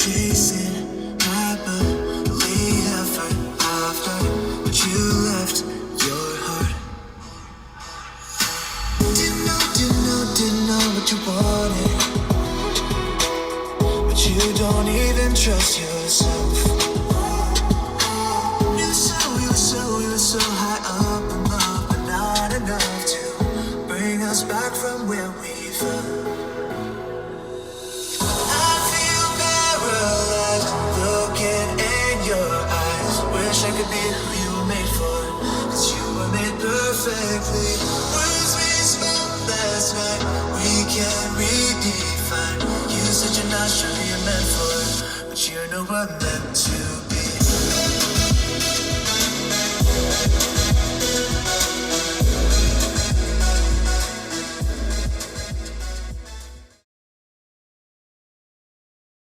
chasing happily ever after, but you left your heart. Didn't know what you wanted, but you don't even trust yourself. You're so high up above, but not enough to bring us back from where we fell. I feel paralyzed looking in your eyes. Wish I could be who you were made for, 'cause you were made perfectly. Words we spoke last night, we can't redefine. You said you're not sure you're meant for, but you know we're meant to.